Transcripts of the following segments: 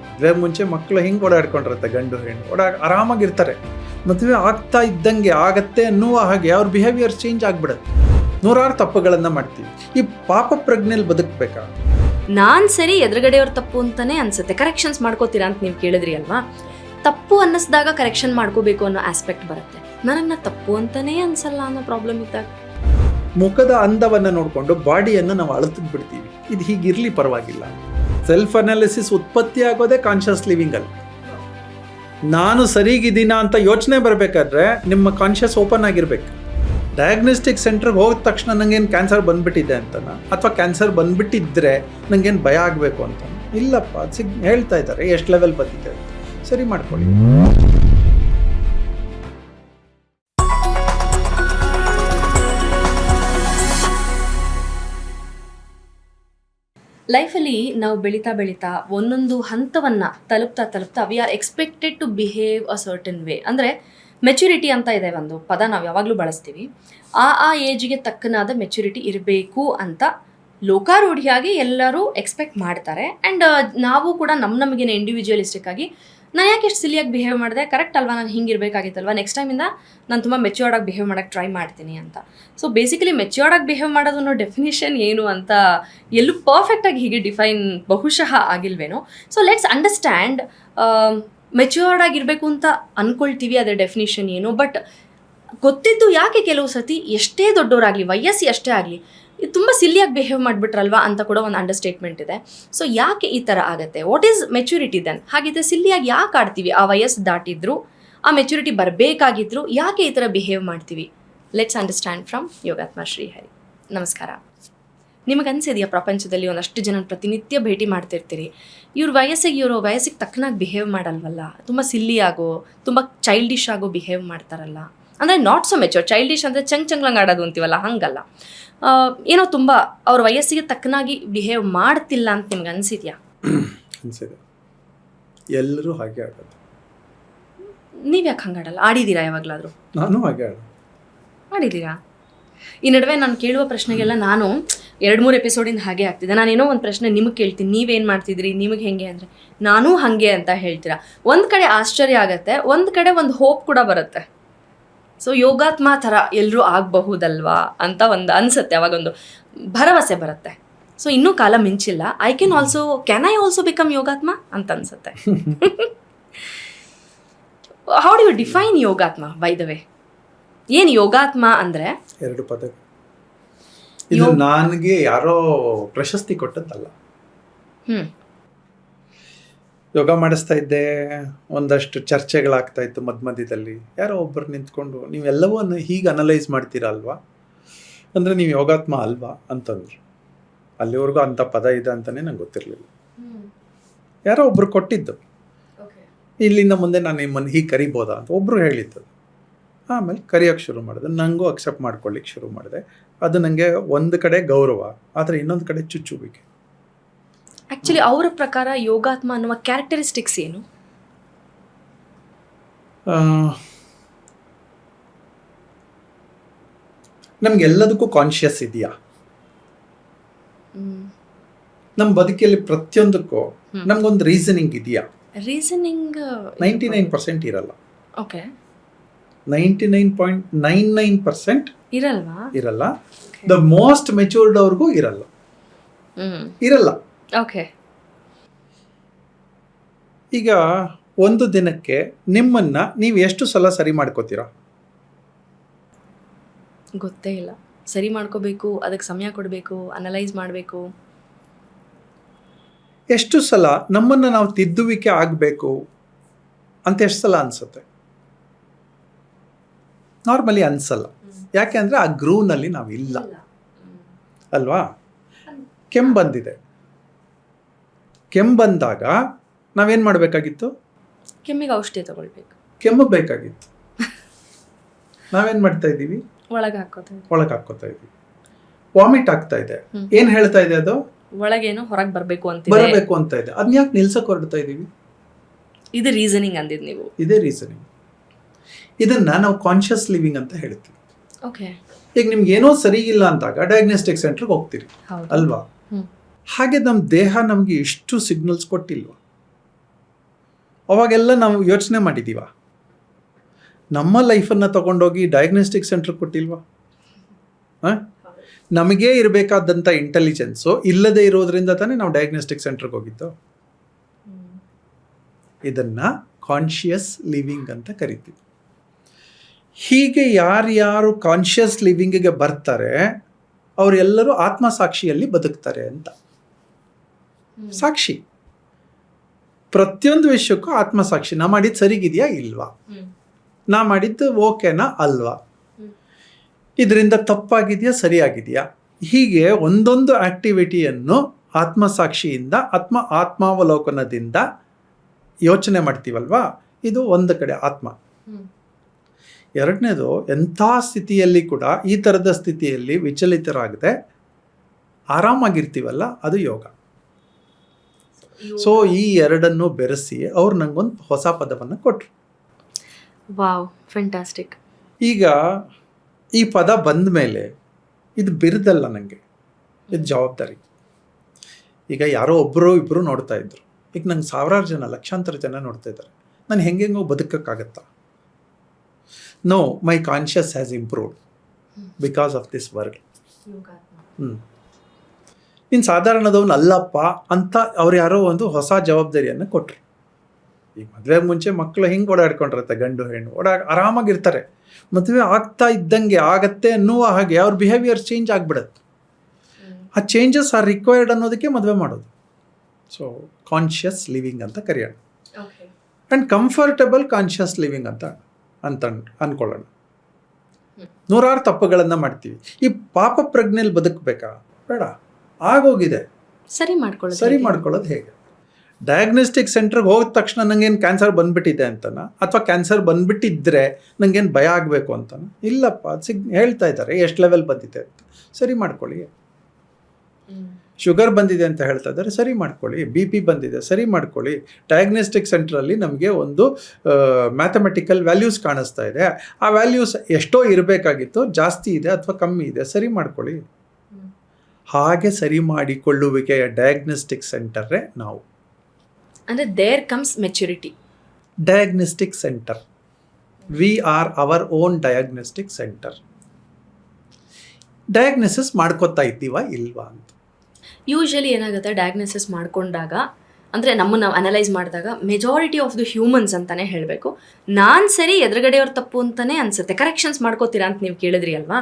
ಮದುವೆ ಮುಂಚೆ ಮಕ್ಕಳು ಹಿಂಗೆ ಓಡಾಡ್ಕೊಂಡಿರುತ್ತೆ, ಗಂಡು ಹೆಣ್ಣು ಆರಾಮಾಗಿರ್ತಾರೆ. ಮದುವೆ ಆಗ್ತಾ ಇದ್ದಂಗೆ ಆಗತ್ತೆ ಅನ್ನುವ ಹಾಗೆ ಅವ್ರ ಬಿಹೇವಿಯರ್ ಚೇಂಜ್ ಆಗಿಬಿಡುತ್ತೆ. ನೂರಾರು ತಪ್ಪುಗಳನ್ನು ಮಾಡ್ತೀವಿ. ಈ ಪಾಪ ಪ್ರಜ್ಞೆಯಲ್ಲಿ ಬದುಕಬೇಕಾ? ನಾನು ಸರಿ, ಎದುರುಗಡೆಯವ್ರ ತಪ್ಪು ಅಂತಾನೆ ಅನ್ಸುತ್ತೆ. ಕರೆಕ್ಷನ್ಸ್ ಮಾಡ್ಕೋತೀರಾ ಅಂತ ನೀವು ಕೇಳಿದ್ರಿ ಅಲ್ವಾ? ತಪ್ಪು ಅನ್ನಿಸ್ದಾಗ ಕರೆಕ್ಷನ್ ಮಾಡ್ಕೋಬೇಕು ಅನ್ನೋ ಆಸ್ಪೆಕ್ಟ್ ಬರುತ್ತೆ. ನನಗೆ ತಪ್ಪು ಅಂತಾನೆ ಅನ್ಸಲ್ಲ ಅನ್ನೋ ಪ್ರಾಬ್ಲಮ್ ಇದ್ದಾಗ ಮುಖದ ಅಂದವನ್ನು ನೋಡಿಕೊಂಡು ಬಾಡಿಯನ್ನು ನಾವು ಅಳತು ಬಿಡ್ತೀವಿ. ಇದು ಹೀಗಿರಲಿ ಪರವಾಗಿಲ್ಲ. ಸೆಲ್ಫ್ ಅನಾಲಿಸಿಸ್ ಉತ್ಪತ್ತಿ ಆಗೋದೇ ಕಾನ್ಷಿಯಸ್ ಲಿವಿಂಗಲ್ಲಿ. ನಾನು ಸರಿಗಿದ್ದೀನಾ ಅಂತ ಯೋಚನೆ ಬರಬೇಕಾದ್ರೆ ನಿಮ್ಮ ಕಾನ್ಷಿಯಸ್ ಓಪನ್ ಆಗಿರ್ಬೇಕು. ಡಯಾಗ್ನೋಸ್ಟಿಕ್ ಸೆಂಟ್ರಿಗೆ ಹೋದ ತಕ್ಷಣ ನನಗೇನು ಕ್ಯಾನ್ಸರ್ ಬಂದ್ಬಿಟ್ಟಿದೆ ಅಂತನ, ಅಥವಾ ಕ್ಯಾನ್ಸರ್ ಬಂದ್ಬಿಟ್ಟಿದ್ರೆ ನನಗೇನು ಭಯ ಆಗಬೇಕು ಅಂತ? ಇಲ್ಲಪ್ಪ, ಹೇಳ್ತಾ ಇದ್ದಾರೆ ಎಷ್ಟು ಲೆವೆಲ್ ಬಂದಿದೆ ಅಂತ, ಸರಿ ಮಾಡ್ಕೊಳ್ಳಿ. ಲೈಫಲ್ಲಿ ನಾವು ಬೆಳೀತಾ ಒಂದೊಂದು ಹಂತವನ್ನು ತಲುಪ್ತಾ we are expected to behave a certain way. ಅಂದರೆ ಮೆಚುರಿಟಿ ಅಂತ ಇದೆ ಒಂದು ಪದ, ನಾವು ಯಾವಾಗಲೂ ಬಳಸ್ತೀವಿ. ಆ ಏಜ್ಗೆ ತಕ್ಕನಾದ ಮೆಚುರಿಟಿ ಇರಬೇಕು ಅಂತ ಲೋಕಾರೂಢಿಯಾಗಿ ಎಲ್ಲರೂ ಎಕ್ಸ್ಪೆಕ್ಟ್ ಮಾಡ್ತಾರೆ. ಆ್ಯಂಡ್ ನಾವು ಕೂಡ ನಮಗೇನೆ ಇಂಡಿವಿಜುವಲಿಸ್ಟಿಕ್ ಆಗಿ ನಾನು ಯಾಕೆ ಎಷ್ಟು ಸಿಲಿಯಾಗಿ ಬಿಹೇವ್ ಮಾಡಿದೆ, ಕರೆಕ್ಟ್ ಅಲ್ವಾ, ನಾನು ಹಿಂಗಿರಬೇಕಾಗಿತ್ತಲ್ವ, ನೆಕ್ಸ್ಟ್ ಟೈಮಿಂದ ನಾನು ತುಂಬ ಮೆಚ್ಯೂರ್ಡಾಗಿ ಬಿಹೇವ್ ಮಾಡೋಕ್ಕೆ ಟ್ರೈ ಮಾಡ್ತೀನಿ ಅಂತ. ಸೊ ಬೇಸಿಕಲಿ ಮೆಚ್ಯೂರ್ಡಾಗಿ ಬಿಹೇವ್ ಮಾಡೋದು ಅನ್ನೋ ಡೆಫಿನೇಷನ್ ಏನು ಅಂತ ಎಲ್ಲೂ ಪರ್ಫೆಕ್ಟಾಗಿ ಹೀಗೆ ಡಿಫೈನ್ ಬಹುಶಃ ಆಗಿಲ್ವೇನೋ. ಸೊ ಲೆಟ್ಸ್ ಅಂಡರ್ಸ್ಟ್ಯಾಂಡ್, ಮೆಚ್ಯೂರ್ಡ್ ಆಗಿರಬೇಕು ಅಂತ ಅಂದ್ಕೊಳ್ತೀವಿ, ಅದರ ಡೆಫಿನೇಷನ್ ಏನು. ಬಟ್ ಗೊತ್ತಿದ್ದು ಯಾಕೆ ಕೆಲವು ಸತಿ ಎಷ್ಟೇ ದೊಡ್ಡವರಾಗಲಿ, ವಯಸ್ಸು ಎಷ್ಟೇ ಆಗಲಿ, ಇದು ತುಂಬ ಸಿಲ್ಲಿಯಾಗಿ ಬಿಹೇವ್ ಮಾಡಿಬಿಟ್ರಲ್ವಾ ಅಂತ ಕೂಡ ಒಂದು ಅಂಡರ್ಸ್ಟೇಟ್ಮೆಂಟ್ ಇದೆ. ಸೊ ಯಾಕೆ ಈ ಥರ ಆಗುತ್ತೆ? What is maturity then? ಹಾಗಿದ್ರೆ ಸಿಲ್ಲಿಯಾಗಿ ಯಾಕೆ ಆಡ್ತೀವಿ? ಆ ವಯಸ್ಸು ದಾಟಿದ್ರು, ಆ ಮೆಚುರಿಟಿ ಬರಬೇಕಾಗಿದ್ರು, ಯಾಕೆ ಈ ಥರ ಬಿಹೇವ್ ಮಾಡ್ತೀವಿ? Let's understand from Yogatma Shrihari. ನಮಸ್ಕಾರ. ನಿಮಗೆ ಅನಿಸಿದೆಯಾ ಪ್ರಪಂಚದಲ್ಲಿ ಒಂದಷ್ಟು ಜನ ಪ್ರತಿನಿತ್ಯ ಭೇಟಿ ಮಾಡ್ತಿರ್ತೀರಿ, ಇವ್ರ ವಯಸ್ಸಿಗೆ ತಕ್ಕನಾಗಿ ಬಿಹೇವ್ ಮಾಡಲ್ವಲ್ಲ, ತುಂಬ ಸಿಲ್ಲಿಯಾಗೋ, ತುಂಬ ಚೈಲ್ಡಿಶ್ ಆಗೋ ಬಿಹೇವ್ ಮಾಡ್ತಾರಲ್ಲ. ಅಂದರೆ ನಾಟ್ ಸೊ ಮೆಚೂರ್. ಚೈಲ್ಡಿಶ್ ಅಂದರೆ ಚಂಗ್ಲಂಗ್ ಆಡೋದು ಅಂತೀವಲ್ಲ, ಹಂಗಲ್ಲ. ಏನೋ ತುಂಬ ಅವ್ರ ವಯಸ್ಸಿಗೆ ತಕ್ಕನಾಗಿ ಬಿಹೇವ್ ಮಾಡ್ತಿಲ್ಲ ಅಂತ ನಿಮ್ಗೆ ಅನಿಸಿದ್ಯಾ? ಅನಿಸಿದೆ. ಎಲ್ಲರೂ ಹಾಗೆ ಆಡೋದು. ನೀವು ಯಾಕೆ ಹಂಗೆ ಆಡಲ್ಲ? ಆಡಿದ್ದೀರಾ ಯಾವಾಗಲಾದರೂ? ನಾನು ಹಾಗೆ ಆಡಿದ್ದೀರಾ? ಈ ನಡುವೆ ನಾನು ಕೇಳುವ ಪ್ರಶ್ನೆಗೆಲ್ಲ ನಾನು 2-3 ಎಪಿಸೋಡಿಂದ ಹಾಗೆ ಆಗ್ತಿದೆ. ನಾನೇನೋ ಒಂದು ಪ್ರಶ್ನೆ ನಿಮಗೆ ಕೇಳ್ತೀನಿ, ನೀವೇನು ಮಾಡ್ತಿದ್ರಿ, ನಿಮಗೆ ಹೆಂಗೆ ಅಂದರೆ ನಾನೂ ಹಾಗೆ ಅಂತ ಹೇಳ್ತೀರಾ. ಒಂದು ಕಡೆ ಆಶ್ಚರ್ಯ ಆಗುತ್ತೆ, ಒಂದು ಕಡೆ ಒಂದು ಹೋಪ್ ಕೂಡ ಬರುತ್ತೆ. ಸೊ ಯೋಗಾತ್ಮ ಥರ ಎಲ್ಲರೂ ಆಗಬಹುದಲ್ವಾ ಅಂತ ಒಂದು ಅನಿಸುತ್ತೆ, ಅವಾಗೊಂದು ಭರವಸೆ ಬರುತ್ತೆ. ಸೊ ಇನ್ನೂ ಕಾಲ ಮಿಂಚಿಲ್ಲ, can I also become Yogatma ಅಂತ ಅನಿಸುತ್ತೆ. How do you define Yogatma by the way? ಏನು ಯೋಗಾತ್ಮ ಅಂದರೆ? 2 ಪದ. ಇದು ನನಗೆ ಯಾರೋ ಪ್ರಶಸ್ತಿ ಕೊಟ್ಟದ್ದಲ್ಲ. ಯೋಗ ಮಾಡಿಸ್ತಾ ಇದ್ದೆ, ಒಂದಷ್ಟು ಚರ್ಚೆಗಳಾಗ್ತಾ ಇತ್ತು ಮಧ್ಯದಲ್ಲಿ. ಯಾರೋ ಒಬ್ಬರು ನಿಂತ್ಕೊಂಡು ನೀವೆಲ್ಲವೂ ಹೀಗೆ ಅನಲೈಸ್ ಮಾಡ್ತೀರಾ ಅಲ್ವಾ, ಅಂದರೆ ನೀವು ಯೋಗಾತ್ಮ ಅಲ್ವಾ ಅಂತಂದ್ರು. ಅಲ್ಲಿವರೆಗೂ ಅಂಥ ಪದ ಇದೆ ಅಂತಲೇ ನಂಗೆ ಗೊತ್ತಿರಲಿಲ್ಲ. ಯಾರೋ ಒಬ್ರು ಕೊಟ್ಟಿದ್ದು, ಇಲ್ಲಿಂದ ಮುಂದೆ ನಾನು ನಿಮ್ಮನ್ನು ಹೀಗೆ ಕರಿಬೋದಾ ಅಂತ ಒಬ್ಬರು ಹೇಳಿದ್ದು. ಆಮೇಲೆ ಕರಿಯೋಕ್ಕೆ ಶುರು ಮಾಡಿದೆ, ನನಗೂ ಅಕ್ಸೆಪ್ಟ್ ಮಾಡ್ಕೊಳ್ಳಿಕ್ಕೆ ಶುರು ಮಾಡಿದೆ. ಅದು ನನಗೆ ಒಂದು ಕಡೆ ಗೌರವ, ಆದರೆ ಇನ್ನೊಂದು ಕಡೆ ಚುಚ್ಚುವಿಕೆ. ಆ್ಯಕ್ಚುಲಿ ಅವರ ಪ್ರಕಾರ ಯೋಗಾತ್ಮ ಅನ್ನುವ ಕ್ಯಾರೆಕ್ಟರಿಸ್ಟಿಕ್ಸ್ ಏನು? ನಮಗೆಲ್ಲದಕ್ಕೂ ಕಾನ್ಷಿಯಸ್ ಇದೆಯಾ? ನಮ್ಮ ಬದುಕಲ್ಲಿ ಪ್ರತಿಯೊಂದಕ್ಕೂ ನಮಗೊಂದು ರೀಸನಿಂಗ್ ಇದೆಯಾ? ರೀಸನಿಂಗ್ 99% ಇರಲ್ಲ. ಓಕೆ. 99.99% ಇರಲ್ಲ. ದ ಮೋಸ್ಟ್ ಮೆಚೂರ್ಡ್ ಅವ್ರಿಗೂ ಇರಲ್ಲ. ಓಕೆ. ಈಗ ಒಂದು ದಿನಕ್ಕೆ ನಿಮ್ಮನ್ನ ನೀವು ಎಷ್ಟು ಸಲ ಸರಿ ಮಾಡ್ಕೋತೀರಾ? ಗೊತ್ತೇ ಇಲ್ಲ. ಸರಿ ಮಾಡ್ಕೋಬೇಕು, ಅದಕ್ಕೆ ಸಮಯ ಕೊಡಬೇಕು, ಅನಲೈಸ್ ಮಾಡಬೇಕು. ಎಷ್ಟು ಸಲ ನಮ್ಮನ್ನು ನಾವು ತಿದ್ದುವಿಕೆ ಆಗಬೇಕು ಅಂತ ಎಷ್ಟು ಸಲ ಅನಿಸುತ್ತೆ? ನಾರ್ಮಲಿ ಅನಿಸಲ್ಲ. ಯಾಕೆ ಅಂದರೆ ಆ ಗ್ರೂವ್ನಲ್ಲಿ ನಾವು ಇಲ್ಲ ಅಲ್ವಾ? ಕೆಮ್ಮು ಬಂದಿದೆ, ಕೆಮ್ಮು ಬಂದಾಗ ನಾವೇನು ಮಾಡಬೇಕಾಗಿತ್ತು? ಕೆಮ್ಮಿಗೆ ಔಷಧಿ ತಗೊಳ್ಬೇಕು. ಕೆಮ್ಮು ಬೇಕಾಗಿತ್ತು, ನಾವೇನು ಮಾಡ್ತಾ ಇದ್ದೀವಿ? ಒಳಗೆ ಹಾಕೋತಾ ಇದ್ದೀವಿ. ವಾಮಿಟ್ ಆಗ್ತಾ ಇದೆ, ಏನು ಹೇಳ್ತಾ ಇದೆ ಅದು? ಒಳಗೇನೋ ಹೊರಗೆ ಬರಬೇಕು ಅಂತ ಇದೆ. ಅದನ್ನ ಯಾಕೆ ನಿಲ್ಸಕ್ಕೆ ಹೊರಡ್ತಾ ಇದ್ದೀವಿ? ಇದು ರೀಸನಿಂಗ್ ಅಂದಿದ್ದು ನೀವು. ಇದೇ ರೀಸನಿಂಗ್. ಇದನ್ನ ನಾವು ಕಾನ್ಷಿಯಸ್ ಲಿವಿಂಗ್ ಅಂತ ಹೇಳ್ತೀವಿ. ಓಕೆ. ಈಗ ನಿಮ್ಗೆ ಏನೋ ಸರಿ ಇಲ್ಲ ಅಂದಾಗ ಡಯಾಗ್ನೋಸ್ಟಿಕ್ ಸೆಂಟರ್ಗೆ ಹೋಗ್ತೀರಿ ಅಲ್ವಾ? ಹಾಗೆ ನಮ್ಮ ದೇಹ ನಮಗೆ ಎಷ್ಟು ಸಿಗ್ನಲ್ಸ್ ಕೊಟ್ಟಿಲ್ವಾ? ಅವಾಗೆಲ್ಲ ನಾವು ಯೋಚನೆ ಮಾಡಿದ್ದೀವ? ನಮ್ಮ ಲೈಫನ್ನು ತಗೊಂಡೋಗಿ ಡಯಾಗ್ನೋಸ್ಟಿಕ್ ಸೆಂಟ್ರ್ ಕೊಟ್ಟಿಲ್ವಾ? ನಮಗೇ ಇರಬೇಕಾದಂಥ ಇಂಟೆಲಿಜೆನ್ಸು ಇಲ್ಲದೆ ಇರೋದ್ರಿಂದ ತಾನೇ ನಾವು ಡಯಾಗ್ನೋಸ್ಟಿಕ್ ಸೆಂಟ್ರಿಗೆ ಹೋಗಿದ್ದು. ಇದನ್ನು ಕಾನ್ಷಿಯಸ್ ಲಿವಿಂಗ್ ಅಂತ ಕರಿತೀವಿ. ಹೀಗೆ ಯಾರ್ಯಾರು ಕಾನ್ಷಿಯಸ್ ಲಿವಿಂಗಿಗೆ ಬರ್ತಾರೆ ಅವರೆಲ್ಲರೂ ಆತ್ಮಸಾಕ್ಷಿಯಲ್ಲಿ ಬದುಕ್ತಾರೆ ಅಂತ. ಸಾಕ್ಷಿ, ಪ್ರತಿಯೊಂದು ವಿಷಯಕ್ಕೂ ಆತ್ಮಸಾಕ್ಷಿ. ನಾ ಮಾಡಿದ್ದು ಸರಿಗಿದೆಯಾ ಇಲ್ವಾ, ನಾ ಮಾಡಿದ್ದು ಓಕೆನಾ ಅಲ್ವಾ, ಇದರಿಂದ ತಪ್ಪಾಗಿದೆಯಾ ಸರಿಯಾಗಿದೆಯಾ, ಹೀಗೆ ಒಂದೊಂದು ಆಕ್ಟಿವಿಟಿಯನ್ನು ಆತ್ಮಸಾಕ್ಷಿಯಿಂದ ಆತ್ಮಾವಲೋಕನದಿಂದ ಯೋಚನೆ ಮಾಡ್ತೀವಲ್ವಾ, ಇದು ಒಂದು ಕಡೆ ಆತ್ಮ. ಎರಡನೇದು, ಎಂಥ ಸ್ಥಿತಿಯಲ್ಲಿ ಕೂಡ ಈ ಥರದ ಸ್ಥಿತಿಯಲ್ಲಿ ವಿಚಲಿತರಾಗದೆ ಆರಾಮಾಗಿರ್ತೀವಲ್ಲ, ಅದು ಯೋಗ. ಸೊ ಈ ಎರಡನ್ನು ಬೆರೆಸಿ ಅವ್ರು ನಂಗೊಂದು ಹೊಸ ಪದವನ್ನು ಕೊಟ್ಟರು. Wow, fantastic. ಈಗ ಈ ಪದ ಬಂದ ಮೇಲೆ ಇದು ಬಿರುದಲ್ಲ, ನನಗೆ ಇದು ಜವಾಬ್ದಾರಿ. ಈಗ ಯಾರೋ ಒಬ್ಬರು ಇಬ್ಬರು ನೋಡ್ತಾ ಇದ್ರು, ಈಗ ನಂಗೆ ಸಾವಿರಾರು ಜನ, ಲಕ್ಷಾಂತರ ಜನ ನೋಡ್ತಾ ಇದ್ದಾರೆ. ನಾನು ಹೆಂಗೆಂಗೋ ಬದುಕೋಕ್ಕಾಗತ್ತಾ? No, my conscious has improved because of this work. ನೀನು ಸಾಧಾರಣದವನು ಅಲ್ಲಪ್ಪ ಅಂತ ಅವ್ರು ಯಾರೋ ಒಂದು ಹೊಸ ಜವಾಬ್ದಾರಿಯನ್ನು ಕೊಟ್ಟರು. ಈಗ ಮದುವೆ ಮುಂಚೆ ಮಕ್ಕಳು ಹಿಂಗೆ ಓಡಾಡ್ಕೊಂಡಿರುತ್ತೆ, ಗಂಡು ಹೆಣ್ಣು ಆರಾಮಾಗಿರ್ತಾರೆ. ಮದುವೆ ಆಗ್ತಾ ಇದ್ದಂಗೆ ಆಗತ್ತೆ ಅನ್ನುವ ಹಾಗೆ ಅವ್ರ ಬಿಹೇವಿಯರ್ ಚೇಂಜ್ ಆಗಿಬಿಡುತ್ತೆ. ಆ ಚೇಂಜಸ್ ಆರ್ ರಿಕ್ವೈರ್ಡ್ ಅನ್ನೋದಕ್ಕೆ ಮದುವೆ ಮಾಡೋದು. ಸೊ ಕಾನ್ಷಿಯಸ್ ಲಿವಿಂಗ್ ಅಂತ ಕರೆಯೋಣ. ಆ್ಯಂಡ್ ಕಂಫರ್ಟಬಲ್ ಕಾನ್ಷಿಯಸ್ ಲಿವಿಂಗ್ ಅಂತ ಅಂದ್ಕೊಳ್ಳೋಣ. ನೂರಾರು ತಪ್ಪುಗಳನ್ನು ಮಾಡ್ತೀವಿ. ಈ ಪಾಪ ಪ್ರಜ್ಞೆಯಲ್ಲಿ ಬದುಕಬೇಕಾ? ಬೇಡ, ಆಗೋಗಿದೆ. ಸರಿ ಮಾಡ್ಕೊಳ್ಳೋದು ಹೇಗೆ? ಡಯಾಗ್ನೋಸ್ಟಿಕ್ ಸೆಂಟ್ರಿಗೆ ಹೋದ ತಕ್ಷಣ ನನಗೇನು ಕ್ಯಾನ್ಸರ್ ಬಂದುಬಿಟ್ಟಿದೆ ಅಂತನ, ಅಥವಾ ಕ್ಯಾನ್ಸರ್ ಬಂದುಬಿಟ್ಟಿದ್ರೆ ನನಗೇನು ಭಯ ಆಗಬೇಕು ಅಂತನ? ಇಲ್ಲಪ್ಪ, ಹೇಳ್ತಾ ಇದ್ದಾರೆ ಎಷ್ಟು ಲೆವೆಲ್ ಬಂದಿದೆ ಅಂತ. ಸರಿ ಮಾಡ್ಕೊಳ್ಳಿ. ಶುಗರ್ ಬಂದಿದೆ ಅಂತ ಹೇಳ್ತಾ ಇದ್ದಾರೆ, ಸರಿ ಮಾಡ್ಕೊಳ್ಳಿ. BP ಬಂದಿದೆ, ಸರಿ ಮಾಡ್ಕೊಳ್ಳಿ. ಡಯಾಗ್ನೋಸ್ಟಿಕ್ ಸೆಂಟ್ರಲ್ಲಿ ನಮಗೆ ಒಂದು ಮ್ಯಾಥಮೆಟಿಕಲ್ ವ್ಯಾಲ್ಯೂಸ್ ಕಾಣಿಸ್ತಾ ಇದೆ. ಆ ವ್ಯಾಲ್ಯೂಸ್ ಎಷ್ಟೋ ಇರಬೇಕಾಗಿತ್ತು, ಜಾಸ್ತಿ ಇದೆ ಅಥವಾ ಕಮ್ಮಿ ಇದೆ, ಸರಿ ಮಾಡ್ಕೊಳ್ಳಿ. ಹಾಗೆ ಸರಿ ಮಾಡಿಕೊಳ್ಳುವಿಕೆಯ ಡಯಾಗ್ನೋಸ್ಟಿಕ್ ಸೆಂಟರೇ ನಾವು. ಅಂದರೆ there comes maturity. Diagnostic centre, we are our own diagnostic centre. Diagnosis ಮಾಡ್ಕೋತಾ ಇದ್ದೀವಾ ಇಲ್ವಾ ಅಂತ. ಯೂಶಲಿ ಏನಾಗುತ್ತೆ, ಡಯಾಗ್ನೋಸಿಸ್ ಮಾಡ್ಕೊಂಡಾಗ, ಅಂದರೆ ನಮ್ಮನ್ನು ಅನಲೈಸ್ ಮಾಡಿದಾಗ ಮೆಜಾರಿಟಿ ಆಫ್ ದಿ ಹ್ಯೂಮನ್ಸ್ ಅಂತಲೇ ಹೇಳಬೇಕು, ನಾನು ಸರಿ ಎದುರುಗಡೆಯವ್ರ ತಪ್ಪು ಅಂತಲೇ ಅನಿಸುತ್ತೆ. ಕರೆಕ್ಷನ್ಸ್ ಮಾಡ್ಕೋತೀರಾ ಅಂತ ನೀವು ಕೇಳಿದ್ರಿ ಅಲ್ವಾ?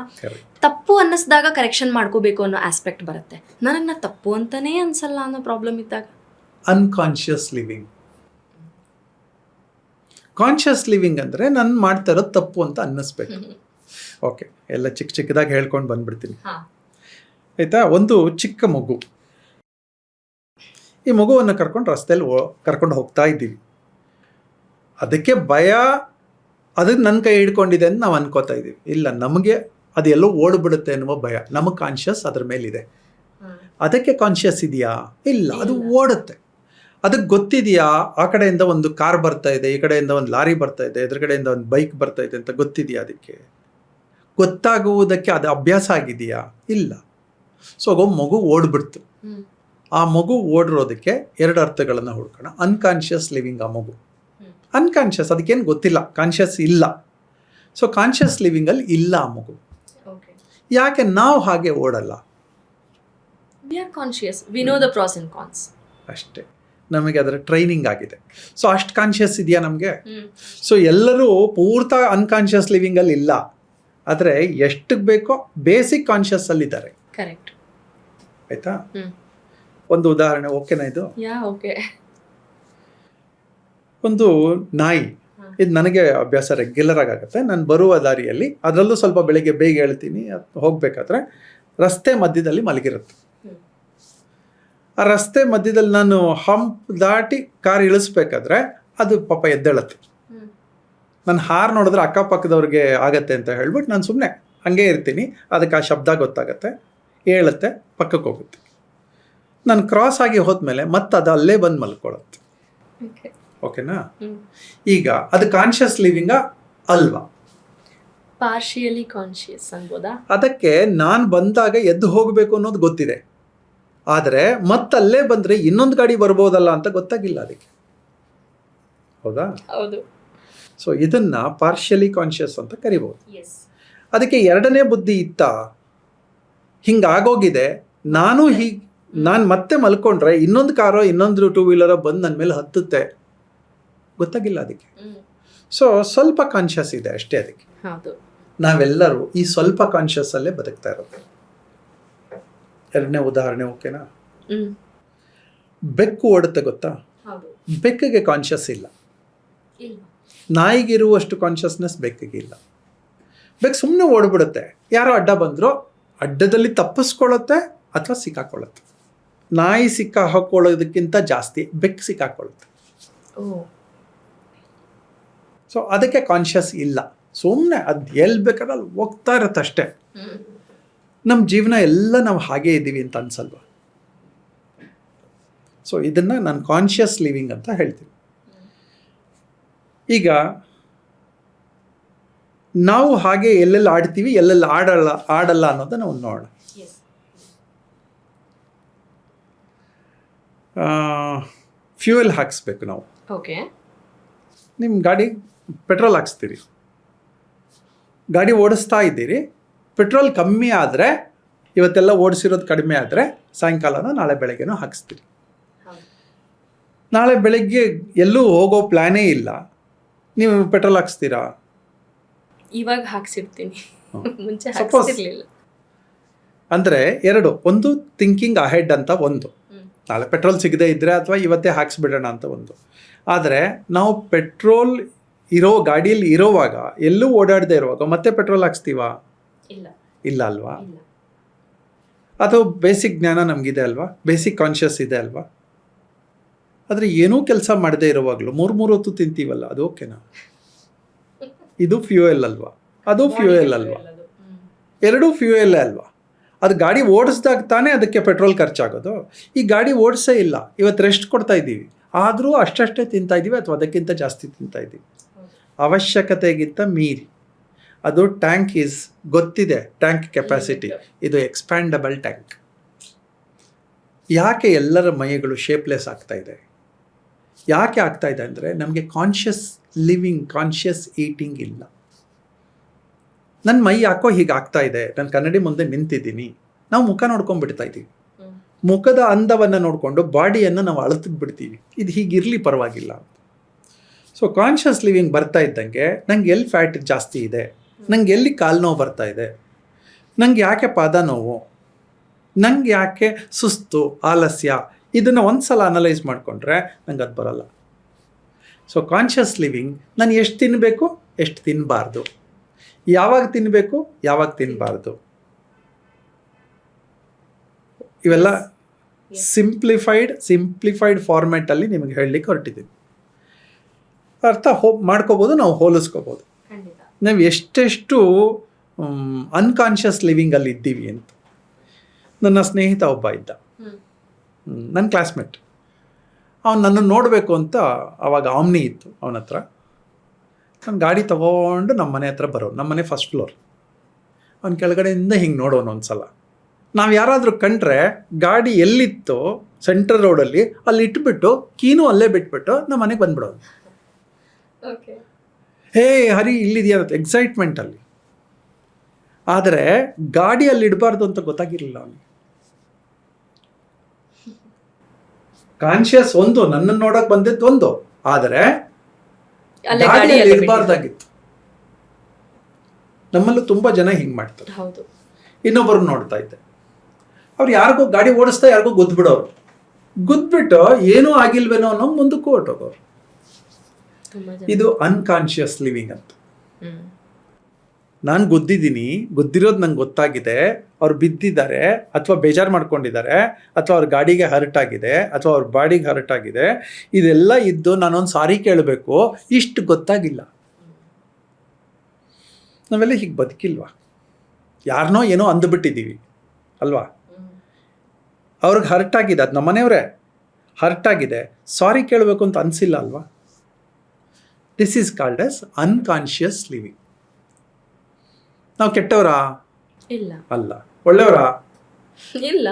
ತಪ್ಪು ಅನ್ನಿಸ್ದಾಗ ಕರೆಕ್ಷನ್ ಮಾಡ್ಕೋಬೇಕು ಅನ್ನೋ ಆಸ್ಪೆಕ್ಟ್ ಬರುತ್ತೆ. ನನಗೆ ತಪ್ಪು ಅಂತಲೇ ಅನಿಸಲ್ಲ ಅನ್ನೋ ಪ್ರಾಬ್ಲಮ್ ಇದ್ದಾಗ ಅನ್ಕಾನ್ಷಿಯಸ್ ಲಿವಿಂಗ್. ಕಾನ್ಷಿಯಸ್ ಲಿವಿಂಗ್ ಅಂದರೆ ನಾನು ಮಾಡ್ತಾ ಇರೋದು ತಪ್ಪು ಅಂತ ಅನ್ನಿಸ್ಬೇಕು. ಓಕೆ, ಎಲ್ಲ ಚಿಕ್ಕದಾಗಿ ಹೇಳ್ಕೊಂಡು ಬಂದ್ಬಿಡ್ತೀನಿ, ಆಯಿತಾ? ಒಂದು ಚಿಕ್ಕ ಮಗು, ಈ ಮಗುವನ್ನು ರಸ್ತೆಯಲ್ಲಿ ಕರ್ಕೊಂಡು ಹೋಗ್ತಾ ಇದ್ದೀವಿ. ಅದಕ್ಕೆ ಭಯ, ಅದಕ್ಕೆ ನನ್ನ ಕೈ ಹಿಡ್ಕೊಂಡಿದೆ ಅಂತ ನಾವು ಅನ್ಕೋತಾ ಇದ್ದೀವಿ. ಇಲ್ಲ, ನಮಗೆ ಅದು ಎಲ್ಲೋ ಓಡ್ಬಿಡುತ್ತೆ ಅನ್ನುವ ಭಯ. ನಮಗೆ ಕಾನ್ಷಿಯಸ್ ಅದ್ರ ಮೇಲಿದೆ. ಅದಕ್ಕೆ ಕಾನ್ಷಿಯಸ್ ಇದೆಯಾ? ಇಲ್ಲ, ಅದು ಓಡುತ್ತೆ. ಅದಕ್ಕೆ ಗೊತ್ತಿದೆಯಾ ಆ ಕಡೆಯಿಂದ ಒಂದು ಕಾರ್ ಬರ್ತಾ ಇದೆ, ಈ ಕಡೆಯಿಂದ ಒಂದು ಲಾರಿ ಬರ್ತಾ ಇದೆ, ಎದುರುಗಡೆಯಿಂದ ಒಂದು ಬೈಕ್ ಬರ್ತಾ ಇದೆ ಅಂತ ಗೊತ್ತಿದೆಯಾ? ಅದಕ್ಕೆ ಗೊತ್ತಾಗುವುದಕ್ಕೆ ಅದು ಅಭ್ಯಾಸ ಆಗಿದೆಯಾ? ಇಲ್ಲ. ಸೊ ಮಗು ಓಡ್ಬಿಡ್ತು. ಆ ಮಗು ಓಡಿರೋದಕ್ಕೆ ಎರಡು ಅರ್ಥಗಳನ್ನು ಹುಡ್ಕೋಣ. Unconscious living. ಆ ಮಗು ಅನ್ಕಾನ್ಷಿಯಸ್, ಅದಕ್ಕೇನು ಗೊತ್ತಿಲ್ಲ, ಕಾನ್ಷಿಯಸ್ ಇಲ್ಲ. ಸೊ ಕಾನ್ಷಿಯಸ್ ಲಿವಿಂಗಲ್ಲಿ ಇಲ್ಲ ಆ ಮಗು. ಯಾಕೆ ನಾವು ಹಾಗೆ ಓಡಲ್ಲ? We are conscious, we know the pros and cons. ಅಷ್ಟೇ, ನಮಗೆ ಅದರ ಟ್ರೈನಿಂಗ್ ಆಗಿದೆ. ಸೊ ಅಷ್ಟು ಕಾನ್ಷಿಯಸ್ ಇದೆಯಾ ನಮಗೆ? ಸೊ ಎಲ್ಲರೂ ಪೂರ್ತಿ ಅನ್ಕಾನ್ಷಿಯಸ್ ಲಿವಿಂಗಲ್ಲಿ ಇಲ್ಲ, ಆದರೆ ಎಷ್ಟು ಬೇಕೋ ಬೇಸಿಕ್ ಕಾನ್ಷಿಯಸ್ ಅಲ್ಲಿದ್ದಾರೆ. ಕರೆಕ್ಟ್, ಆಯ್ತಾ? ಒಂದು ಉದಾಹರಣೆ, ಓಕೆನಾ ಇದು? ಓಕೆ. ಒಂದು ನಾಯಿ, ಇದು ನನಗೆ ಅಭ್ಯಾಸ ರೆಗ್ಯುಲರ್ ಆಗುತ್ತೆ. ನಾನು ಬರುವ ದಾರಿಯಲ್ಲಿ, ಅದರಲ್ಲೂ ಸ್ವಲ್ಪ ಬೆಳಿಗ್ಗೆ ಬೇಗ ಹೇಳ್ತೀನಿ, ಹೋಗ್ಬೇಕಾದ್ರೆ ರಸ್ತೆ ಮಧ್ಯದಲ್ಲಿ ಮಲಗಿರುತ್ತೆ. ಆ ರಸ್ತೆ ಮಧ್ಯದಲ್ಲಿ ನಾನು ಹಂಪ್ ದಾಟಿ ಕಾರ್ ಇಳಿಸ್ಬೇಕಾದ್ರೆ ಅದು ಪಾಪ ಎದ್ದೇಳುತ್ತೆ. ನಾನು ಹಾರ್ ನೋಡಿದ್ರೆ ಅಕ್ಕಪಕ್ಕದವ್ರಿಗೆ ಆಗತ್ತೆ ಅಂತ ಹೇಳ್ಬಿಟ್ಟು ನಾನು ಸುಮ್ಮನೆ ಹಂಗೆ ಇರ್ತೀನಿ. ಅದಕ್ಕೆ ಆ ಶಬ್ದ ಗೊತ್ತಾಗತ್ತೆ, ಹೇಳುತ್ತೆ, ಪಕ್ಕಕ್ಕೆ ಹೋಗುತ್ತೆ. ನಾನು ಕ್ರಾಸ್ ಆಗಿ ಹೋದ್ಮೇಲೆ ಮತ್ತೆ ಅದು ಅಲ್ಲೇ ಬಂದು ಮಲ್ಕೊಳ್ಳುತ್ತೆ. ಓಕೆನಾ? ಈಗ ಅದು ಕಾನ್ಷಿಯಸ್ ಲಿವಿಂಗ ಅಲ್ವಾ? ಪಾರ್ಷಿಯಲಿ ಕಾನ್ಷಿಯಸ್ ಅನ್ಬೋದಾ? ಅದಕ್ಕೆ ನಾನು ಬಂದಾಗ ಎದ್ದು ಹೋಗಬೇಕು ಅನ್ನೋದು ಗೊತ್ತಿದೆ, ಆದರೆ ಮತ್ತಲ್ಲೇ ಬಂದರೆ ಇನ್ನೊಂದು ಗಾಡಿ ಬರ್ಬೋದಲ್ಲ ಅಂತ ಗೊತ್ತಾಗಿಲ್ಲ ಅದಕ್ಕೆ. ಹೌದಾ? ಹೌದು. ಸೊ ಇದನ್ನು ಪಾರ್ಷಿಯಲಿ ಕಾನ್ಷಿಯಸ್ ಅಂತ ಕರಿಬೋದು. ಎಸ್. ಅದಕ್ಕೆ ಎರಡನೇ ಬುದ್ಧಿ ಇತ್ತ, ಹಿಂಗಾಗೋಗಿದೆ, ನಾನು ಮತ್ತೆ ಮಲ್ಕೊಂಡ್ರೆ ಇನ್ನೊಂದು ಕಾರೋ ಇನ್ನೊಂದು ಟೂ ವೀಲರೋ ಬಂದು ನನ್ನ ಮೇಲೆ ಹತ್ತುತ್ತೆ, ಗೊತ್ತಾಗಿಲ್ಲ ಅದಕ್ಕೆ. ಸೊ ಸ್ವಲ್ಪ ಕಾನ್ಷಿಯಸ್ ಇದೆ ಅಷ್ಟೇ ಅದಕ್ಕೆ. ಹೌದು. ನಾವೆಲ್ಲರೂ ಈ ಸ್ವಲ್ಪ ಕಾನ್ಷಿಯಸ್ಸಲ್ಲೇ ಬದುಕ್ತಾ ಇರೋದು. ಎರಡನೇ ಉದಾಹರಣೆ ಓಕೆನಾ? ಬೆಕ್ಕು ಓಡುತ್ತೆ ಗೊತ್ತಾ? ಹೌದು. ಬೆಕ್ಕಿಗೆ ಕಾನ್ಷಿಯಸ್ ಇಲ್ಲ. ನಾಯಿಗಿರುವಷ್ಟು ಕಾನ್ಷಿಯಸ್ನೆಸ್ ಬೆಕ್ಕಿಗೆ ಇಲ್ಲ. ಬೆಕ್ಕು ಸುಮ್ಮನೆ ಓಡ್ಬಿಡುತ್ತೆ, ಯಾರೋ ಅಡ್ಡ ಬಂದರೂ ಅಡ್ಡದಲ್ಲಿ ತಪ್ಪಿಸ್ಕೊಳ್ಳುತ್ತೆ ಅಥವಾ ಸಿಕ್ಕಾಕೊಳ್ಳುತ್ತೆ. ನಾಯಿ ಹಾಕೊಳ್ಳೋದಕ್ಕಿಂತ ಜಾಸ್ತಿ ಬೆಕ್ಕು ಸಿಕ್ಕಾಕೊಳ್ಳುತ್ತೆ. ಸೊ ಅದಕ್ಕೆ ಕಾನ್ಷಿಯಸ್ ಇಲ್ಲ, ಸುಮ್ಮನೆ ಅದು ಎಲ್ಲಿ ಬೇಕಾದ್ರೆ ಅಲ್ಲಿ ಹೋಗ್ತಾ ಇರುತ್ತೆ ಅಷ್ಟೇ. ನಮ್ಮ ಜೀವನ ಎಲ್ಲ ನಾವು ಹಾಗೇ ಇದ್ದೀವಿ ಅಂತ ಅನ್ಸಲ್ವ? ಸೊ ಇದನ್ನು ನಾನು ಕಾನ್ಷಿಯಸ್ ಲಿವಿಂಗ್ ಅಂತ ಹೇಳ್ತೀನಿ. ಈಗ ನಾವು ಹಾಗೆ ಎಲ್ಲೆಲ್ಲಿ ಆಡ್ತೀವಿ, ಎಲ್ಲೆಲ್ಲಿ ಆಡಲ್ಲ ಅನ್ನೋದು ನಾವು ನೋಡೋಣ. ಫ್ಯೂಯಲ್ ಹಾಕಿಸ್ಬೇಕು ನಾವು. ಓಕೆ. ನಿಮ್ಮ ಗಾಡಿ ಪೆಟ್ರೋಲ್ ಹಾಕ್ಸ್ತೀರಿ, ಗಾಡಿ ಓಡಿಸ್ತಾ ಇದ್ದೀರಿ, ಪೆಟ್ರೋಲ್ ಕಮ್ಮಿ ಆದರೆ, ಇವತ್ತೆಲ್ಲ ಓಡಿಸಿರೋದು ಕಡಿಮೆ ಆದರೆ ಸಾಯಂಕಾಲನೋ ನಾಳೆ ಬೆಳಗ್ಗೆನೋ ಹಾಕಿಸ್ತೀರಿ. ನಾಳೆ ಬೆಳಗ್ಗೆ ಎಲ್ಲೂ ಹೋಗೋ ಪ್ಲ್ಯಾನೇ ಇಲ್ಲ, ನೀವು ಪೆಟ್ರೋಲ್ ಹಾಕ್ಸ್ತೀರಾ? ಇವಾಗ ಹಾಕ್ಸಿರ್ತೀನಿ, ಮುಂಚೆ ಸಪೋಸ್ ಹಾಕ್ಸಿರ್ಲಿಲ್ಲ. ಅಂದರೆ ಎರಡು, ಒಂದು ಥಿಂಕಿಂಗ್ ಅಹೆಡ್ ಅಂತ ಒಂದು, ನಾಳೆ ಪೆಟ್ರೋಲ್ ಸಿಗದೇ ಇದ್ದರೆ ಅಥವಾ ಇವತ್ತೇ ಹಾಕ್ಸ್ಬಿಡೋಣ ಅಂತ ಒಂದು. ಆದರೆ ನಾವು ಪೆಟ್ರೋಲ್ ಇರೋ ಗಾಡಿಯಲ್ಲಿ ಇರೋವಾಗ, ಎಲ್ಲೂ ಓಡಾಡದೇ ಇರುವಾಗ ಮತ್ತೆ ಪೆಟ್ರೋಲ್ ಹಾಕ್ಸ್ತೀವಾ? ಇಲ್ಲ ಅಲ್ವಾ? ಅದು ಬೇಸಿಕ್ ಜ್ಞಾನ ನಮಗಿದೆ ಅಲ್ವಾ, ಬೇಸಿಕ್ ಕಾನ್ಷಿಯಸ್ ಇದೆ ಅಲ್ವಾ? ಆದರೆ ಏನೂ ಕೆಲಸ ಮಾಡದೇ ಇರುವಾಗಲೂ ಮೂರು ಹೊತ್ತು ತಿಂತೀವಲ್ಲ, ಅದು ಓಕೆನಾ? ಇದು ಫ್ಯೂಯಲ್ ಅಲ್ವಾ, ಅದು ಫ್ಯೂಯಲ್ ಅಲ್ವಾ? ಎರಡೂ ಫ್ಯೂಯಲ್ಲೇ ಅಲ್ವಾ? ಅದು ಗಾಡಿ ಓಡಿಸ್ದಾಗ ತಾನೇ ಅದಕ್ಕೆ ಪೆಟ್ರೋಲ್ ಖರ್ಚಾಗೋದು. ಈ ಗಾಡಿ ಓಡಿಸೇ ಇಲ್ಲ, ಇವತ್ತು ರೆಸ್ಟ್ ಕೊಡ್ತಾ ಇದ್ದೀವಿ, ಆದರೂ ಅಷ್ಟೇ ತಿಂತಾ ಇದ್ದೀವಿ ಅಥವಾ ಅದಕ್ಕಿಂತ ಜಾಸ್ತಿ ತಿಂತಾ ಇದ್ದೀವಿ, ಅವಶ್ಯಕತೆಗಿಂತ ಮೀರಿ. ಅದು ಟ್ಯಾಂಕ್ ಗೊತ್ತಿದೆ, ಟ್ಯಾಂಕ್ ಕೆಪಾಸಿಟಿ, ಇದು ಎಕ್ಸ್ಪ್ಯಾಂಡಬಲ್ ಟ್ಯಾಂಕ್. ಯಾಕೆ ಎಲ್ಲರ ಮೈಗಳು ಶೇಪ್ಲೆಸ್ ಆಗ್ತಾ ಇದೆ? ಯಾಕೆ ಆಗ್ತಾ ಇದೆ ಅಂದರೆ ನಮಗೆ ಕಾನ್ಷಿಯಸ್ ಲಿವಿಂಗ್, ಕಾನ್ಷಿಯಸ್ ಈಟಿಂಗ್ ಇಲ್ಲ. ನನ್ನ ಮೈ ಯಾಕೋ ಹೀಗೆ ಆಗ್ತಾ ಇದೆ, ನಾನು ಕನ್ನಡಿ ಮುಂದೆ ನಿಂತಿದ್ದೀನಿ, ನಾವು ಮುಖ ನೋಡ್ಕೊಂಡ್ಬಿಡ್ತಾ ಇದ್ದೀವಿ. ಮುಖದ ಅಂದವನ್ನು ನೋಡಿಕೊಂಡು ಬಾಡಿಯನ್ನು ನಾವು ಅಳತು ಬಿಡ್ತೀವಿ, ಇದು ಹೀಗಿರಲಿ ಪರವಾಗಿಲ್ಲ ಅಂತ. ಸೊ ಕಾನ್ಷಿಯಸ್ ಲಿವಿಂಗ್ ಬರ್ತಾ ಇದ್ದಂಗೆ ನಂಗೆ ಎಲ್ಲಿ ಫ್ಯಾಟ್ ಜಾಸ್ತಿ ಇದೆ, ನಂಗೆ ಎಲ್ಲಿ ಕಾಲು ನೋವು ಬರ್ತಾ ಇದೆ, ನಂಗೆ ಯಾಕೆ ಪಾದ ನೋವು, ನಂಗೆ ಯಾಕೆ ಸುಸ್ತು, ಆಲಸ್ಯ, ಇದನ್ನು ಒಂದು ಸಲ ಅನಲೈಸ್ ಮಾಡಿಕೊಂಡ್ರೆ ನಂಗೆ ಅದು ಬರೋಲ್ಲ. ಸೊ ಕಾನ್ಷಿಯಸ್ ಲಿವಿಂಗ್, ನಾನು ಎಷ್ಟು ತಿನ್ನಬೇಕು, ಎಷ್ಟು ತಿನ್ನಬಾರ್ದು, ಯಾವಾಗ ತಿನ್ನಬೇಕು, ಯಾವಾಗ ತಿನ್ನಬಾರ್ದು, ಇವೆಲ್ಲ ಸಿಂಪ್ಲಿಫೈಡ್ ಫಾರ್ಮ್ಯಾಟಲ್ಲಿ ನಿಮಗೆ ಹೇಳಲಿಕ್ಕೆ ಹೊರಟಿದ್ದೀನಿ. ಅರ್ಥ ಮಾಡ್ಕೋಬೋದು, ನಾವು ಹೋಲಿಸ್ಕೋಬೋದು ನಾವು ಎಷ್ಟೆಷ್ಟು ಅನ್ಕಾನ್ಷಿಯಸ್ ಲಿವಿಂಗಲ್ಲಿ ಇದ್ದೀವಿ ಅಂತ. ನನ್ನ ಸ್ನೇಹಿತ ಒಬ್ಬ ಇದ್ದ, ನನ್ನ ಕ್ಲಾಸ್ಮೇಟ್. ಅವನು ನನ್ನನ್ನು ನೋಡಬೇಕು ಅಂತ ಆವಾಗ ಆಮ್ನಿ ಇತ್ತು ಅವನ ಹತ್ರ. ನಾನು ಗಾಡಿ ತೊಗೊಂಡು ನಮ್ಮ ಮನೆ ಹತ್ರ ಬರೋನು, ನಮ್ಮ ಮನೆ ಫಸ್ಟ್ ಫ್ಲೋರ್. ಅವ್ನ ಕೆಳಗಡೆಯಿಂದ ಹಿಂಗೆ ನೋಡೋನು ಒಂದು ಸಲ. ನಾವು ಯಾರಾದರೂ ಕಂಡ್ರೆ ಗಾಡಿ ಎಲ್ಲಿತ್ತೋ ಸೆಂಟ್ರಲ್ ರೋಡಲ್ಲಿ ಅಲ್ಲಿ ಇಟ್ಬಿಟ್ಟು ಕೀನು ಅಲ್ಲೇ ಬಿಟ್ಬಿಟ್ಟು ನಮ್ಮ ಮನೆಗೆ ಬಂದ್ಬಿಡೋನು. ಹೇ ಹರಿ ಇಲ್ಲಿದೆಯಾ ಎಕ್ಸೈಟ್ಮೆಂಟಲ್ಲಿ. ಆದರೆ ಗಾಡಿಯಲ್ಲಿ ಇಡಬಾರ್ದು ಅಂತ ಗೊತ್ತಾಗಿರಲಿಲ್ಲ ಅವನಿಗೆ. ಕಾನ್ಷಿಯಸ್ ಒಂದು, ನನ್ನನ್ನು ನೋಡಕ್ ಬಂದಿದ್ದು ಒಂದು, ಆದರೆ ಗಾಡಿಯಲ್ಲಿ ಇಡಬಾರ್ದಾಗಿತ್ತು. ನಮ್ಮಲ್ಲೂ ತುಂಬ ಜನ ಹಿಂಗೆ ಮಾಡ್ತಾರೆ. ಇನ್ನೊಬ್ಬರು ನೋಡ್ತಾ ಇದ್ದೆ, ಅವ್ರು ಯಾರಿಗೋ ಗಾಡಿ ಓಡಿಸ್ತಾ ಯಾರಿಗೋ ಗುದ್ಬಿಡೋರು, ಗುದ್ಬಿಟ್ಟು ಏನೂ ಆಗಿಲ್ವೇನೋ ಅನ್ನೋ ಮುಂದಕ್ಕೂ ಹೊರಟೋಗೋರು. ಇದು ಅನ್ಕಾನ್ಷಿಯಸ್ ಲಿವಿಂಗ್ ಅಂತ. ನಾನು ಗುದ್ದಿರೋದು ನಂಗೆ ಗೊತ್ತಾಗಿದೆ, ಅವ್ರು ಬಿದ್ದಿದ್ದಾರೆ ಅಥವಾ ಬೇಜಾರು ಮಾಡ್ಕೊಂಡಿದ್ದಾರೆ ಅಥವಾ ಅವ್ರ ಗಾಡಿಗೆ ಹರ್ಟ್ ಆಗಿದೆ ಅಥವಾ ಅವ್ರ ಬಾಡಿಗೆ ಹರ್ಟ್ ಆಗಿದೆ, ಇದೆಲ್ಲ ಇದ್ದು ನಾನೊಂದು ಸಾರಿ ಕೇಳಬೇಕು, ಇಷ್ಟು ಗೊತ್ತಾಗಿಲ್ಲ. ನಾವೆಲ್ಲ ಹೀಗೆ ಬದುಕಿಲ್ವಾ? ಯಾರನ್ನೋ ಏನೋ ಅಂದುಬಿಟ್ಟಿದ್ದೀವಿ ಅಲ್ವಾ? ಅವ್ರಿಗೆ ಹರ್ಟ್ ಆಗಿದೆ, ಅದು ನಮ್ಮ ಮನೆಯವರೇ ಹರ್ಟ್ ಆಗಿದೆ, ಸಾರಿ ಕೇಳಬೇಕು ಅಂತ ಅನಿಸಿಲ್ಲ ಅಲ್ವಾ? This is called as unconscious living. ನಾವು ಕೆಟ್ಟವರಾ? ಇಲ್ಲ. ಅಲ್ಲ. ಒಳ್ಳೆಯವರಾ? ಇಲ್ಲ.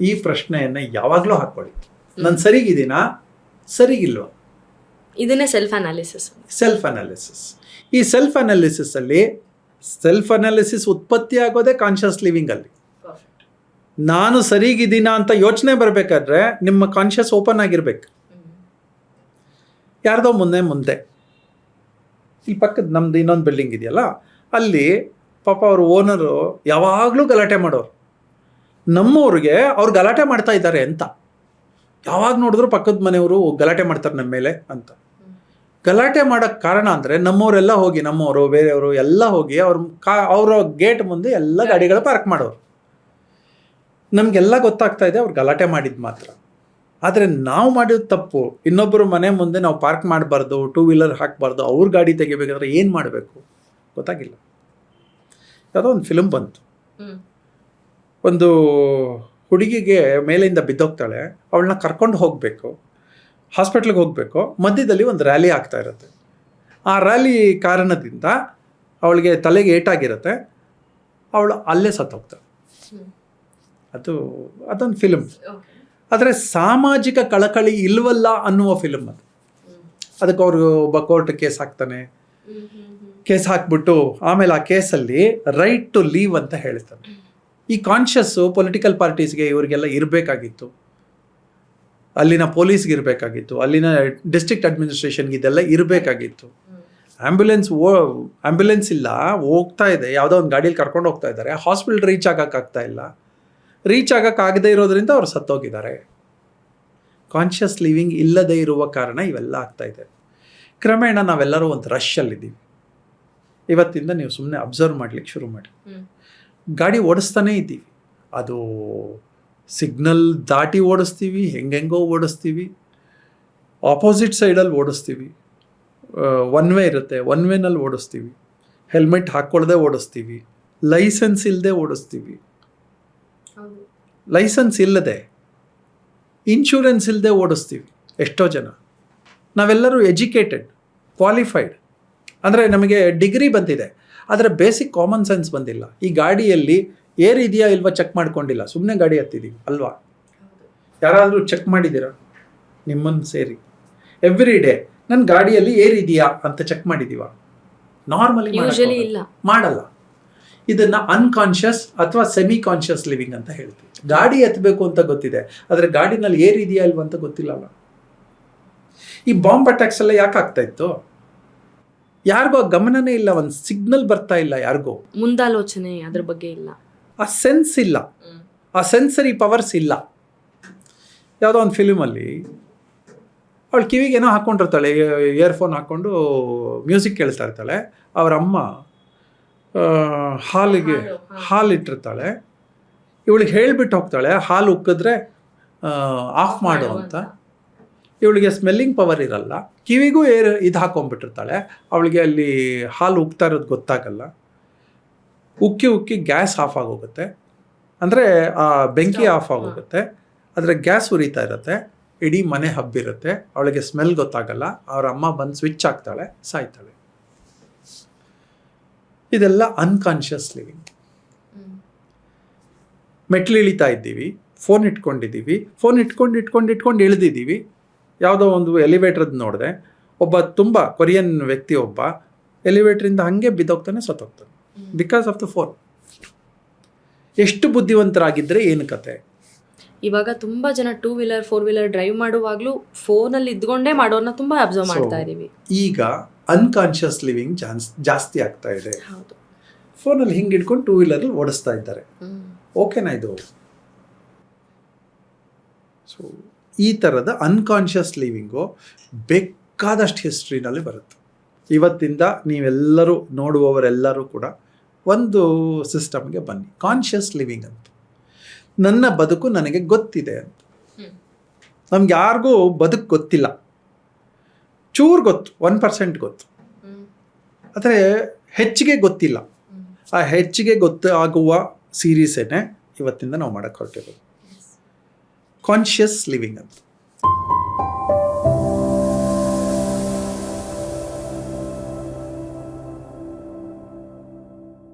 ಈ ಪ್ರಶ್ನೆಯನ್ನು ಯಾವಾಗಲೂ ಹಾಕ್ಕೊಳ್ಳಿ. ನಾನು ಸರಿಗಿದ್ದೀನಾ, ಸರಿಗಿಲ್ವಾ? ಇದನ್ನೇ ಸೆಲ್ಫ್ ಅನಾಲಿಸಿಸ್. Self analysis. ಈ ಸೆಲ್ಫ್ ಅನಾಲಿಸಿಸಲ್ಲಿ ಸೆಲ್ಫ್ ಅನಾಲಿಸಿಸ್ ಉತ್ಪತ್ತಿ ಆಗೋದೇ ಕಾನ್ಷಿಯಸ್ ಲಿವಿಂಗಲ್ಲಿ. ನಾನು ಸರಿಗಿದ್ದೀನಾ ಅಂತ ಯೋಚನೆ ಬರಬೇಕಾದ್ರೆ ನಿಮ್ಮ ಕಾನ್ಷಿಯಸ್ ಓಪನ್ ಆಗಿರ್ಬೇಕು. ಯಾರ್ದೋ ಮುಂದೆ ಇಲ್ಲಿ ಪಕ್ಕದ ನಮ್ದು ಇನ್ನೊಂದು ಬಿಲ್ಡಿಂಗ್ ಇದೆಯಲ್ಲ, ಅಲ್ಲಿ ಪಾಪ ಅವ್ರ ಓನರು ಯಾವಾಗಲೂ ಗಲಾಟೆ ಮಾಡೋರು. ನಮ್ಮವ್ರಿಗೆ ಅವ್ರು ಗಲಾಟೆ ಮಾಡ್ತಾ ಇದ್ದಾರೆ ಅಂತ, ಯಾವಾಗ ನೋಡಿದ್ರು ಪಕ್ಕದ ಮನೆಯವರು ಗಲಾಟೆ ಮಾಡ್ತಾರೆ ನಮ್ಮ ಮೇಲೆ ಅಂತ. ಗಲಾಟೆ ಮಾಡೋಕ್ಕೆ ಕಾರಣ ಅಂದರೆ ನಮ್ಮವರೆಲ್ಲ ಹೋಗಿ, ನಮ್ಮವರು ಬೇರೆಯವರು ಎಲ್ಲ ಹೋಗಿ ಅವರ ಗೇಟ್ ಮುಂದೆ ಎಲ್ಲ ಗಾಡಿಗಳು ಪಾರ್ಕ್ ಮಾಡೋರು. ನಮಗೆಲ್ಲ ಗೊತ್ತಾಗ್ತಾ ಇದೆ ಅವ್ರು ಗಲಾಟೆ ಮಾಡಿದ್ದು ಮಾತ್ರ. ಆದರೆ ನಾವು ಮಾಡಿದ ತಪ್ಪು, ಇನ್ನೊಬ್ಬರು ಮನೆ ಮುಂದೆ ನಾವು ಪಾರ್ಕ್ ಮಾಡಬಾರ್ದು, 2 ವೀಲರ್ ಹಾಕಬಾರ್ದು, ಅವ್ರ ಗಾಡಿ ತೆಗಿಬೇಕಾದ್ರೆ ಏನು ಮಾಡಬೇಕು ಗೊತ್ತಾಗಿಲ್ಲ. ಯಾವುದೋ ಒಂದು ಫಿಲ್ಮ್ ಬಂತು, ಒಂದು ಹುಡುಗಿಗೆ ಮೇಲಿಂದ ಬಿದ್ದೋಗ್ತಾಳೆ, ಅವಳನ್ನ ಕರ್ಕೊಂಡು ಹೋಗಬೇಕು, ಹಾಸ್ಪಿಟ್ಲಿಗೆ ಹೋಗಬೇಕು, ಮಧ್ಯದಲ್ಲಿ ಒಂದು ರ್ಯಾಲಿ ಆಗ್ತಾ ಇರುತ್ತೆ. ಆ ರ್ಯಾಲಿ ಕಾರಣದಿಂದ ಅವಳಿಗೆ ತಲೆಗೆ ಏಟಾಗಿರುತ್ತೆ, ಅವಳು ಅಲ್ಲೇ ಸತ್ತೋಗ್ತಾಳೆ. ಅದೊಂದು ಫಿಲ್ಮ್. ಆದರೆ ಸಾಮಾಜಿಕ ಕಳಕಳಿ ಇಲ್ವಲ್ಲ ಅನ್ನುವ ಫಿಲ್ಮ್ ಅದು. ಅದಕ್ಕೆ ಅವರು ಒಬ್ಬ ಕೋರ್ಟ್ ಕೇಸ್ ಹಾಕ್ತಾನೆ, ಕೇಸ್ ಹಾಕ್ಬಿಟ್ಟು ಆಮೇಲೆ ಆ ಕೇಸಲ್ಲಿ ರೈಟ್ ಟು ಲೀವ್ ಅಂತ ಹೇಳ್ತಾನೆ. ಈ ಕಾನ್ಷಿಯಸ್ಸು ಪೊಲಿಟಿಕಲ್ ಪಾರ್ಟೀಸ್ಗೆ ಇವರಿಗೆಲ್ಲ ಇರಬೇಕಾಗಿತ್ತು, ಅಲ್ಲಿನ ಪೊಲೀಸ್ಗೆ ಇರಬೇಕಾಗಿತ್ತು, ಅಲ್ಲಿನ ಡಿಸ್ಟ್ರಿಕ್ಟ್ ಅಡ್ಮಿನಿಸ್ಟ್ರೇಷನ್ಗೆ ಇದೆಲ್ಲ ಇರಬೇಕಾಗಿತ್ತು. ಆ್ಯಂಬುಲೆನ್ಸ್ ಇಲ್ಲ, ಹೋಗ್ತಾ ಇದೆ, ಯಾವುದೋ ಒಂದು ಗಾಡೀಲಿ ಕರ್ಕೊಂಡು ಹೋಗ್ತಾ ಇದ್ದಾರೆ, ಹಾಸ್ಪಿಟಲ್ ರೀಚ್ ಆಗೋಕ್ಕಾಗ್ತಾ ಇಲ್ಲ, ರೀಚ್ ಆಗೋಕ್ಕಾಗದೇ ಇರೋದ್ರಿಂದ ಅವ್ರು ಸತ್ತೋಗಿದ್ದಾರೆ. ಕಾನ್ಷಿಯಸ್ ಲಿವಿಂಗ್ ಇಲ್ಲದೇ ಇರುವ ಕಾರಣ ಇವೆಲ್ಲ ಆಗ್ತಾ ಇದೆ. ಕ್ರಮೇಣ ನಾವೆಲ್ಲರೂ ಒಂದು ರಶ್ಶಲ್ಲಿದ್ದೀವಿ. ಇವತ್ತಿಂದ ನೀವು ಸುಮ್ಮನೆ ಅಬ್ಸರ್ವ್ ಮಾಡ್ಲಿಕ್ಕೆ ಶುರು ಮಾಡಿ. ಗಾಡಿ ಓಡಿಸ್ತಾನೇ ಇದ್ದೀವಿ, ಅದು ಸಿಗ್ನಲ್ ದಾಟಿ ಓಡಿಸ್ತೀವಿ, ಹೆಂಗೆಂಗೋ ಓಡಿಸ್ತೀವಿ, ಆಪೋಸಿಟ್ ಸೈಡಲ್ಲಿ ಓಡಿಸ್ತೀವಿ, ಒನ್ ವೇ ಇರುತ್ತೆ, ಒನ್ ವೇನಲ್ಲಿ ಓಡಿಸ್ತೀವಿ, ಹೆಲ್ಮೆಟ್ ಹಾಕ್ಕೊಳ್ದೆ ಓಡಿಸ್ತೀವಿ, ಲೈಸೆನ್ಸ್ ಇಲ್ಲದೆ ಓಡಿಸ್ತೀವಿ, ಲೈಸೆನ್ಸ್ ಇಲ್ಲದೆ ಇನ್ಶೂರೆನ್ಸ್ ಇಲ್ಲದೆ ಓಡಿಸ್ತೀವಿ ಎಷ್ಟೋ ಜನ. ನಾವೆಲ್ಲರೂ ಎಜುಕೇಟೆಡ್, ಕ್ವಾಲಿಫೈಡ್, ಅಂದರೆ ನಮಗೆ ಡಿಗ್ರಿ ಬಂದಿದೆ, ಆದರೆ ಬೇಸಿಕ್ ಕಾಮನ್ ಸೆನ್ಸ್ ಬಂದಿಲ್ಲ. ಈ ಗಾಡಿಯಲ್ಲಿ ಏರ್ ಇದೆಯಾ ಇಲ್ವಾ ಚೆಕ್ ಮಾಡ್ಕೊಂಡಿಲ್ಲ, ಸುಮ್ಮನೆ ಗಾಡಿ ಹತ್ತಿದ್ದೀವಿ ಅಲ್ವಾ? ಯಾರಾದರೂ ಚೆಕ್ ಮಾಡಿದ್ದೀರಾ? ನಿಮ್ಮನ್ನು ಸೇರಿ ಎವ್ರಿ ಡೇ ನನ್ನ ಗಾಡಿಯಲ್ಲಿ ಏರ್ ಇದೆಯಾ ಅಂತ ಚೆಕ್ ಮಾಡಿದ್ದೀವ? ನಾರ್ಮಲಿ ಇಲ್ಲ, ಮಾಡಲ್ಲ. ಇದನ್ನು ಅನ್ಕಾನ್ಷಿಯಸ್ ಅಥವಾ ಸೆಮಿ ಕಾನ್ಷಿಯಸ್ ಲಿವಿಂಗ್ ಅಂತ ಹೇಳ್ತೀವಿ. ಗಾಡಿ ಎತ್ತಬೇಕು ಅಂತ ಗೊತ್ತಿದೆ, ಆದರೆ ಗಾಡಿನಲ್ಲಿ ಏರ್ ಇದೆಯಾ ಇಲ್ವಾ ಅಂತ ಗೊತ್ತಿಲ್ಲಲ್ಲ. ಈ ಬಾಂಬ್ ಅಟ್ಯಾಕ್ಸ್ ಎಲ್ಲ ಯಾಕೆ ಆಗ್ತಾ ಇತ್ತು? ಯಾರಿಗೂ ಆ ಗಮನನೇ ಇಲ್ಲ, ಒಂದು ಸಿಗ್ನಲ್ ಬರ್ತಾ ಇಲ್ಲ, ಯಾರಿಗೂ ಮುಂದಾಲೋಚನೆ ಅದ್ರ ಬಗ್ಗೆ ಇಲ್ಲ, ಆ ಸೆನ್ಸ್ ಇಲ್ಲ, ಆ ಸೆನ್ಸರಿ ಪವರ್ಸ್ ಇಲ್ಲ. ಯಾವುದೋ ಒಂದು ಫಿಲ್ಮಲ್ಲಿ ಅವಳು ಕಿವಿಗೆ ಏನೋ ಹಾಕ್ಕೊಂಡಿರ್ತಾಳೆ, ಇಯರ್ಫೋನ್ ಹಾಕ್ಕೊಂಡು ಮ್ಯೂಸಿಕ್ ಕೇಳ್ತಾ ಇರ್ತಾಳೆ. ಅವರ ಅಮ್ಮ ಹಾಲಿಟ್ಟಿರ್ತಾಳೆ, ಇವಳಿಗೆ ಹೇಳಿಬಿಟ್ಟು ಹೋಗ್ತಾಳೆ ಹಾಲು ಉಕ್ಕಿದ್ರೆ ಆಫ್ ಮಾಡು ಅಂತ. ಇವಳಿಗೆ ಸ್ಮೆಲ್ಲಿಂಗ್ ಪವರ್ ಇರಲ್ಲ, ಕಿವಿಗೂ ಇದು ಹಾಕೊಂಡ್ಬಿಟ್ಟಿರ್ತಾಳೆ, ಅವಳಿಗೆ ಅಲ್ಲಿ ಹಾಲು ಉಕ್ತಾ ಇರೋದು ಗೊತ್ತಾಗಲ್ಲ. ಉಕ್ಕಿ ಗ್ಯಾಸ್ ಆಫ್ ಆಗೋಗುತ್ತೆ, ಅಂದರೆ ಆ ಬೆಂಕಿ ಆಫ್ ಆಗೋಗುತ್ತೆ, ಆದರೆ ಗ್ಯಾಸ್ ಉರಿತಾ ಇರುತ್ತೆ, ಇಡೀ ಮನೆ ಹಬ್ಬಿರುತ್ತೆ, ಅವಳಿಗೆ ಸ್ಮೆಲ್ ಗೊತ್ತಾಗಲ್ಲ. ಅವ್ರ ಅಮ್ಮ ಬಂದು ಸ್ವಿಚ್ ಹಾಕ್ತಾಳೆ, ಸಾಯ್ತಾಳೆ. ಇದೆಲ್ಲ ಅನ್ಕಾನ್ಷಿಯಸ್ ಲಿವಿಂಗ್. ಮೆಟ್ಲು ಇಳಿತಾ ಇದ್ದೀವಿ, ಫೋನ್ ಇಟ್ಕೊಂಡಿದ್ದೀವಿ, ಫೋನ್ ಇಟ್ಕೊಂಡು ಇಳಿದಿದ್ದೀವಿ. ಯಾವುದೋ ಒಂದು ಎಲಿವೇಟ್ರದ್ದು ನೋಡಿದೆ, ಒಬ್ಬ ತುಂಬ ಕೊರಿಯನ್ ವ್ಯಕ್ತಿ ಒಬ್ಬ ಎಲಿವೇಟ್ರಿಂದ ಹಾಗೆ ಬಿದ್ದೋಗ್ತಾನೆ, ಸತ್ತೋಗ್ತಾನೆ, ಬಿಕಾಸ್ ಆಫ್ ದ ಫೋನ್. ಎಷ್ಟು ಬುದ್ಧಿವಂತರಾಗಿದ್ದರೆ ಏನು ಕತೆ? ಇವಾಗ ತುಂಬ ಜನ 2 ವೀಲರ್ 4 ವೀಲರ್ ಡ್ರೈವ್ ಮಾಡುವಾಗಲೂ ಫೋನಲ್ಲಿ ಇದ್ಕೊಂಡೇ ಮಾಡೋರನ್ನ ತುಂಬ ಅಬ್ಸರ್ವ್ ಮಾಡ್ತಾ ಇದ್ದೀವಿ. ಈಗ ಅನ್ಕಾನ್ಷಿಯಸ್ ಲಿವಿಂಗ್ ಜಾಸ್ತಿ ಆಗ್ತಾ ಇದೆ. ಫೋನಲ್ಲಿ ಹಿಂಗೆ ಇಟ್ಕೊಂಡು 2 ವೀಲರ್ ಓಡಿಸ್ತಾ ಇದ್ದಾರೆ. ಓಕೆನಾ ಇದು? ಸೊ ಈ ಥರದ ಅನ್ಕಾನ್ಷಿಯಸ್ ಲಿವಿಂಗು ಬೇಕಾದಷ್ಟು ಹಿಸ್ಟ್ರಿನಲ್ಲಿ ಬರುತ್ತೆ. ಇವತ್ತಿಂದ ನೀವೆಲ್ಲರೂ ನೋಡುವವರೆಲ್ಲರೂ ಕೂಡ ಒಂದು ಸಿಸ್ಟಮ್ಗೆ ಬನ್ನಿ, ಕಾನ್ಷಿಯಸ್ ಲಿವಿಂಗ್ ಅಂತ. ನನ್ನ ಬದುಕು ನನಗೆ ಗೊತ್ತಿದೆ ಅಂತ. ನಮ್ಗೆ ಯಾರಿಗೂ ಬದುಕು ಗೊತ್ತಿಲ್ಲ, ಚೂರು ಗೊತ್ತು, 1% ಗೊತ್ತು, ಆದರೆ ಹೆಚ್ಚಿಗೆ ಗೊತ್ತಿಲ್ಲ. ಆ ಹೆಚ್ಚಿಗೆ ಗೊತ್ತಾಗುವ ಸೀರೀಸೇನೆ ಇವತ್ತಿಂದ ನಾವು ಮಾಡೋಕ್ಕೆ ಹೊರಟಿರೋದು, ಕಾನ್ಷಿಯಸ್ ಲಿವಿಂಗ್ ಅಂತ.